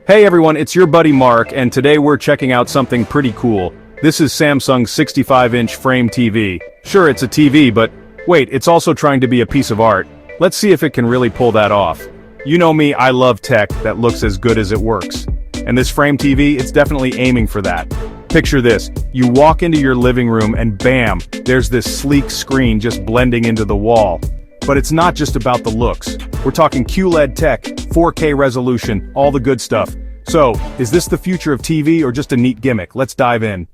Hey everyone, it's your buddy Mark, and today we're checking out something pretty cool. This is Samsung's 65-inch frame TV. Sure, it's a TV, but wait, it's also trying to be a piece of art. Let's see if it can really pull that off. You know me, I love tech that looks as good as it works. And this frame TV, it's definitely aiming for that. Picture this, you walk into your living room and bam, there's this sleek screen just blending into the wall. But it's not just about the looks. We're talking QLED tech, 4K resolution, all the good stuff. So, is this the future of TV or just a neat gimmick? Let's dive in.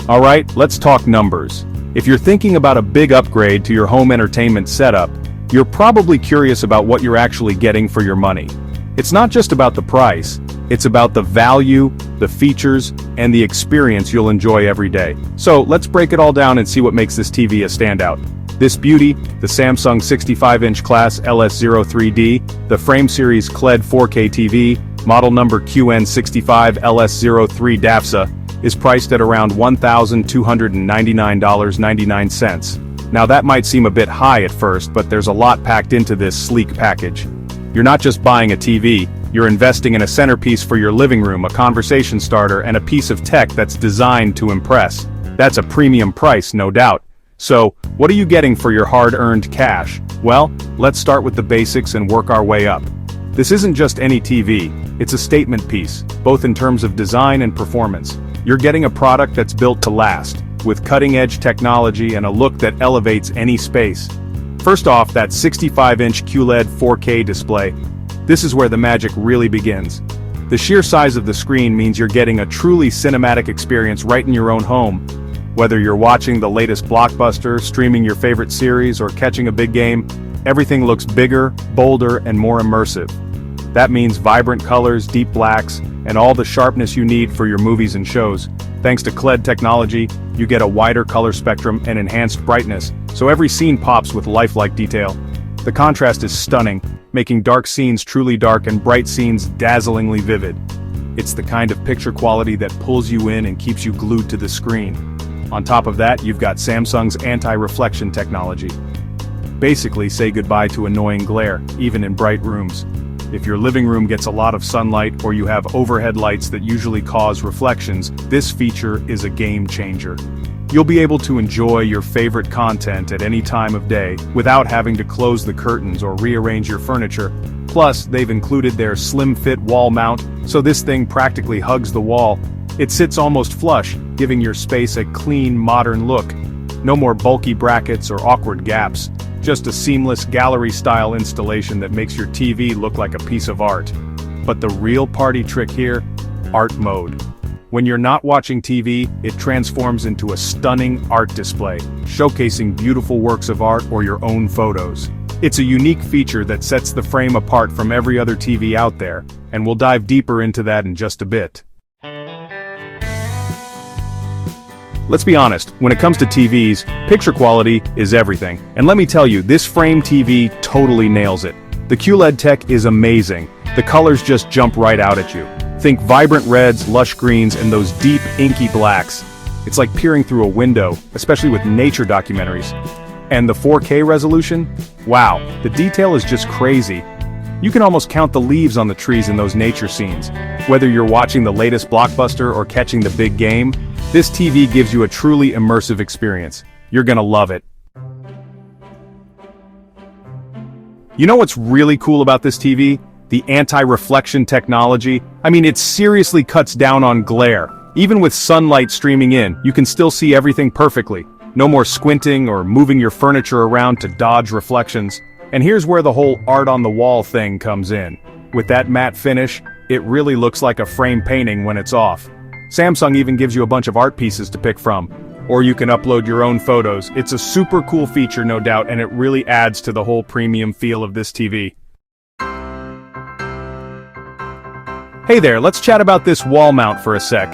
Alright, let's talk numbers. If you're thinking about a big upgrade to your home entertainment setup, you're probably curious about what you're actually getting for your money. It's not just about the price, it's about the value, the features, and the experience you'll enjoy every day. So let's break it all down and see what makes this TV a standout. This beauty, the Samsung 65-inch class LS03D The Frame Series QLED 4K TV, model number QN65LS03DAFXZA, is priced at around $1,299.99. Now that might seem a bit high at first, but there's a lot packed into this sleek package. You're not just buying a TV, you're investing in a centerpiece for your living room, a conversation starter, and a piece of tech that's designed to impress. That's a premium price, no doubt. So, what are you getting for your hard-earned cash? Well, let's start with the basics and work our way up. This isn't just any TV, it's a statement piece, both in terms of design and performance. You're getting a product that's built to last, with cutting-edge technology and a look that elevates any space. First off, that 65-inch QLED 4K display. This is where the magic really begins. The sheer size of the screen means you're getting a truly cinematic experience right in your own home. Whether you're watching the latest blockbuster, streaming your favorite series, or catching a big game, everything looks bigger, bolder, and more immersive. That means vibrant colors, deep blacks, and all the sharpness you need for your movies and shows. Thanks to QLED technology, you get a wider color spectrum and enhanced brightness, so every scene pops with lifelike detail. The contrast is stunning, making dark scenes truly dark and bright scenes dazzlingly vivid. It's the kind of picture quality that pulls you in and keeps you glued to the screen. On top of that, you've got Samsung's anti-reflection technology. Basically, say goodbye to annoying glare, even in bright rooms. If your living room gets a lot of sunlight or you have overhead lights that usually cause reflections, this feature is a game changer. You'll be able to enjoy your favorite content at any time of day without having to close the curtains or rearrange your furniture. Plus, they've included their slim-fit wall mount, so this thing practically hugs the wall. It sits almost flush, giving your space a clean, modern look. No more bulky brackets or awkward gaps, just a seamless gallery-style installation that makes your TV look like a piece of art. But the real party trick here? Art mode. When you're not watching TV, it transforms into a stunning art display, showcasing beautiful works of art or your own photos. It's a unique feature that sets the frame apart from every other TV out there, and we'll dive deeper into that in just a bit. Let's be honest, when it comes to TVs, picture quality is everything. And let me tell you, this frame TV totally nails it. The QLED tech is amazing. The colors just jump right out at you. Think vibrant reds, lush greens, and those deep, inky blacks. It's like peering through a window, especially with nature documentaries. And the 4K resolution? Wow, the detail is just crazy. You can almost count the leaves on the trees in those nature scenes. Whether you're watching the latest blockbuster or catching the big game, this TV gives you a truly immersive experience. You're gonna love it. You know what's really cool about this TV? The anti-reflection technology. I mean, it seriously cuts down on glare. Even with sunlight streaming in, you can still see everything perfectly. No more squinting or moving your furniture around to dodge reflections. And here's where the whole art on the wall thing comes in. With that matte finish, it really looks like a frame painting when it's off. Samsung even gives you a bunch of art pieces to pick from. Or you can upload your own photos. It's a super cool feature, no doubt, and it really adds to the whole premium feel of this TV. Hey there, let's chat about this wall mount for a sec.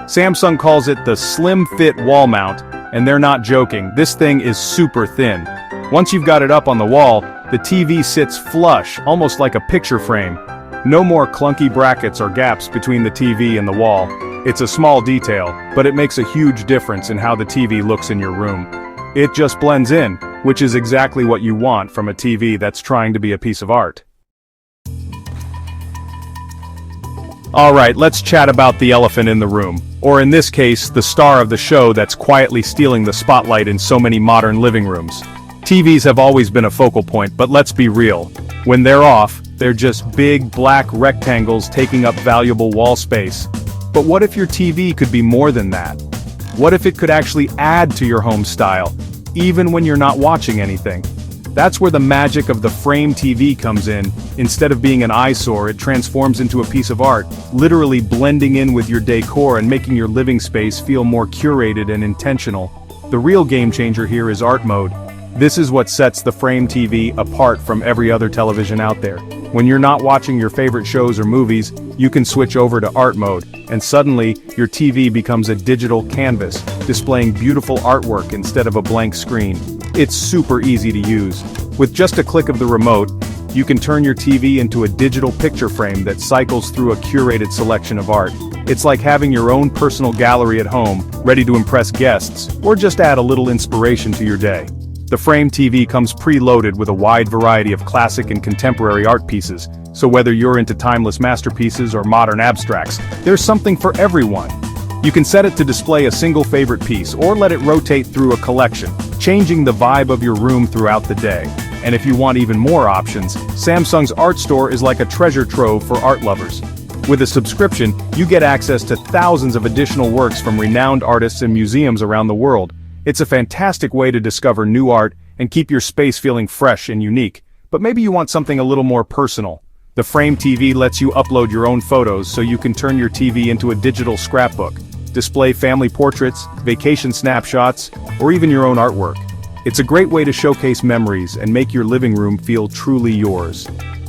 Samsung calls it the Slim Fit Wall Mount, and they're not joking, this thing is super thin. Once you've got it up on the wall, the TV sits flush, almost like a picture frame. No more clunky brackets or gaps between the TV and the wall. It's a small detail, but it makes a huge difference in how the TV looks in your room. It just blends in, which is exactly what you want from a TV that's trying to be a piece of art. Alright, let's chat about the elephant in the room. Or in this case, the star of the show that's quietly stealing the spotlight in so many modern living rooms. TVs have always been a focal point, but let's be real. When they're off, they're just big, black rectangles taking up valuable wall space. But what if your TV could be more than that? What if it could actually add to your home style, even when you're not watching anything? That's where the magic of the Frame TV comes in. Instead of being an eyesore, it transforms into a piece of art, literally blending in with your decor and making your living space feel more curated and intentional. The real game changer here is art mode. This is what sets the Frame TV apart from every other television out there. When you're not watching your favorite shows or movies, you can switch over to art mode, and suddenly, your TV becomes a digital canvas, displaying beautiful artwork instead of a blank screen. It's super easy to use. With just a click of the remote, you can turn your TV into a digital picture frame that cycles through a curated selection of art. It's like having your own personal gallery at home, ready to impress guests, or just add a little inspiration to your day. The Frame TV comes preloaded with a wide variety of classic and contemporary art pieces, so whether you're into timeless masterpieces or modern abstracts, there's something for everyone. You can set it to display a single favorite piece or let it rotate through a collection, changing the vibe of your room throughout the day. And if you want even more options, Samsung's Art Store is like a treasure trove for art lovers. With a subscription, you get access to thousands of additional works from renowned artists and museums around the world. It's a fantastic way to discover new art and keep your space feeling fresh and unique. But maybe you want something a little more personal. The Frame TV lets you upload your own photos so you can turn your TV into a digital scrapbook, display family portraits, vacation snapshots, or even your own artwork. It's a great way to showcase memories and make your living room feel truly yours.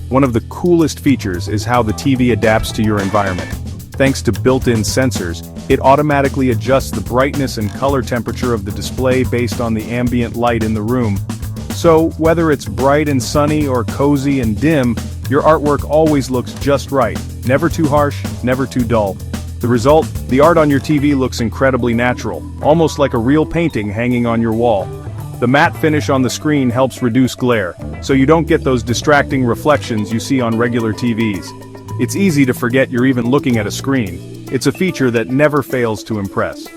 One of the coolest features is how the TV adapts to your environment. Thanks to built-in sensors, it automatically adjusts the brightness and color temperature of the display based on the ambient light in the room. So, whether it's bright and sunny or cozy and dim, your artwork always looks just right. Never too harsh, never too dull. The result? The art on your TV looks incredibly natural, almost like a real painting hanging on your wall. The matte finish on the screen helps reduce glare, so you don't get those distracting reflections you see on regular TVs. It's easy to forget you're even looking at a screen. It's a feature that never fails to impress.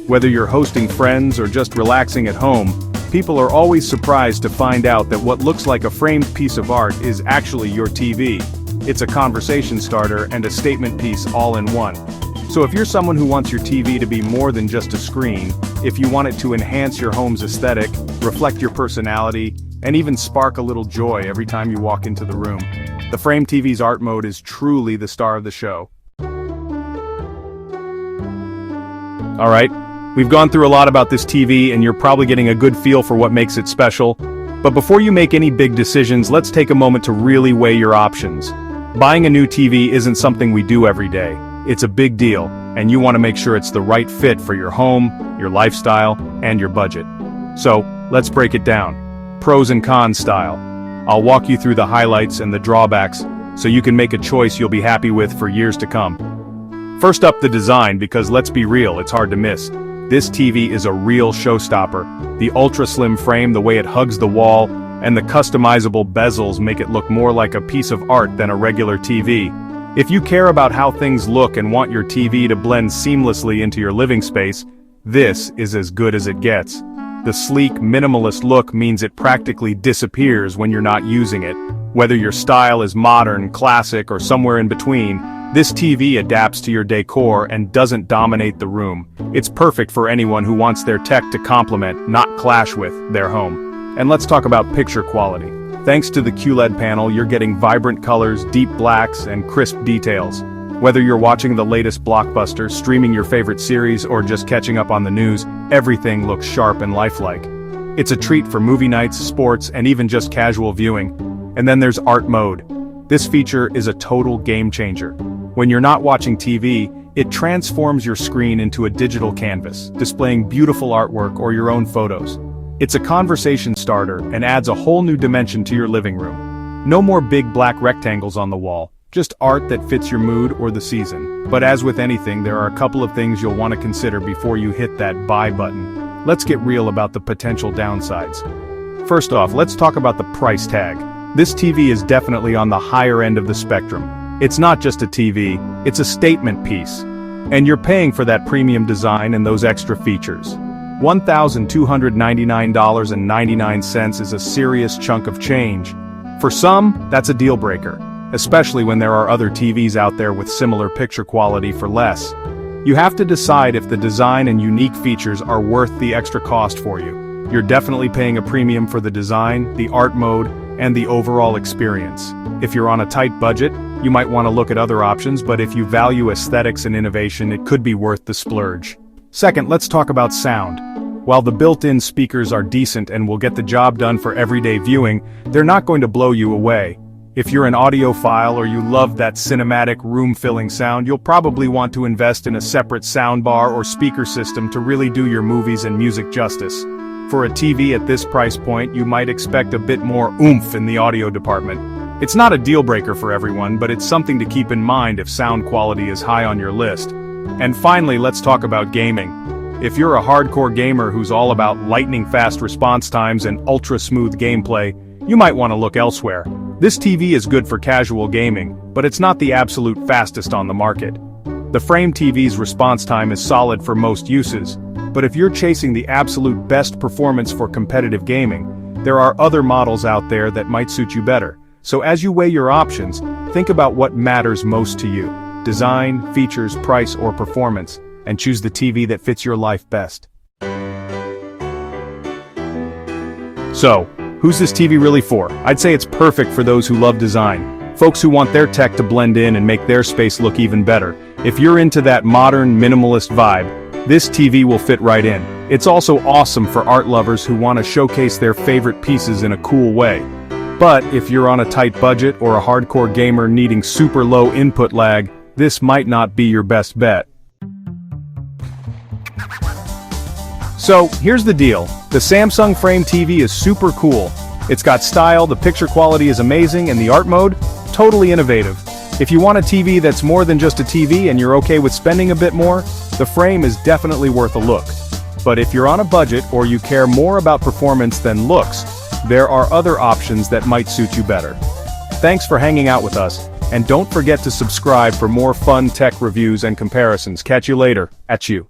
Whether you're hosting friends or just relaxing at home, people are always surprised to find out that what looks like a framed piece of art is actually your TV. It's a conversation starter and a statement piece all in one. So if you're someone who wants your TV to be more than just a screen, if you want it to enhance your home's aesthetic, reflect your personality, and even spark a little joy every time you walk into the room, the Frame TV's art mode is truly the star of the show. Alright, we've gone through a lot about this TV and you're probably getting a good feel for what makes it special. But before you make any big decisions, let's take a moment to really weigh your options. Buying a new TV isn't something we do every day. It's a big deal, and you want to make sure it's the right fit for your home, your lifestyle, and your budget. So, let's break it down. Pros and cons style. I'll walk you through the highlights and the drawbacks, so you can make a choice you'll be happy with for years to come. First up, the design, because let's be real, it's hard to miss. This TV is a real showstopper. The ultra-slim frame, the way it hugs the wall, and the customizable bezels make it look more like a piece of art than a regular TV. If you care about how things look and want your TV to blend seamlessly into your living space, this is as good as it gets. The sleek, minimalist look means it practically disappears when you're not using it. Whether your style is modern, classic, or somewhere in between, this TV adapts to your decor and doesn't dominate the room. It's perfect for anyone who wants their tech to complement, not clash with, their home. And let's talk about picture quality. Thanks to the QLED panel, you're getting vibrant colors, deep blacks, and crisp details. Whether you're watching the latest blockbuster, streaming your favorite series, or just catching up on the news, everything looks sharp and lifelike. It's a treat for movie nights, sports, and even just casual viewing. And then there's art mode. This feature is a total game changer. When you're not watching TV, it transforms your screen into a digital canvas, displaying beautiful artwork or your own photos. It's a conversation starter and adds a whole new dimension to your living room. No more big black rectangles on the wall, just art that fits your mood or the season. But as with anything, there are a couple of things you'll want to consider before you hit that buy button. Let's get real about the potential downsides. First off, let's talk about the price tag. This TV is definitely on the higher end of the spectrum. It's not just a TV, it's a statement piece. And you're paying for that premium design and those extra features. $1,299.99 is a serious chunk of change. For some, that's a deal breaker, especially when there are other TVs out there with similar picture quality for less. You have to decide if the design and unique features are worth the extra cost for you. You're definitely paying a premium for the design, the art mode, and the overall experience. If you're on a tight budget, you might want to look at other options, but if you value aesthetics and innovation, it could be worth the splurge. Second, let's talk about sound. While the built-in speakers are decent and will get the job done for everyday viewing, they're not going to blow you away. If you're an audiophile or you love that cinematic, room-filling sound, you'll probably want to invest in a separate soundbar or speaker system to really do your movies and music justice. For a TV at this price point, you might expect a bit more oomph in the audio department. It's not a deal-breaker for everyone, but it's something to keep in mind if sound quality is high on your list. And finally, let's talk about gaming. If you're a hardcore gamer who's all about lightning-fast response times and ultra-smooth gameplay, you might want to look elsewhere. This TV is good for casual gaming, but it's not the absolute fastest on the market. The Frame TV's response time is solid for most uses, but if you're chasing the absolute best performance for competitive gaming, there are other models out there that might suit you better. So as you weigh your options, think about what matters most to you: design, features, price, or performance, and choose the TV that fits your life best. So, who's this TV really for? I'd say it's perfect for those who love design, folks who want their tech to blend in and make their space look even better. If you're into that modern, minimalist vibe, this TV will fit right in. It's also awesome for art lovers who want to showcase their favorite pieces in a cool way. But if you're on a tight budget or a hardcore gamer needing super low input lag, this might not be your best bet. So, here's the deal. The Samsung Frame TV is super cool. It's got style, the picture quality is amazing, and the art mode? Totally innovative. If you want a TV that's more than just a TV and you're okay with spending a bit more, the Frame is definitely worth a look. But if you're on a budget or you care more about performance than looks, there are other options that might suit you better. Thanks for hanging out with us, and don't forget to subscribe for more fun tech reviews and comparisons. Catch you later. At you.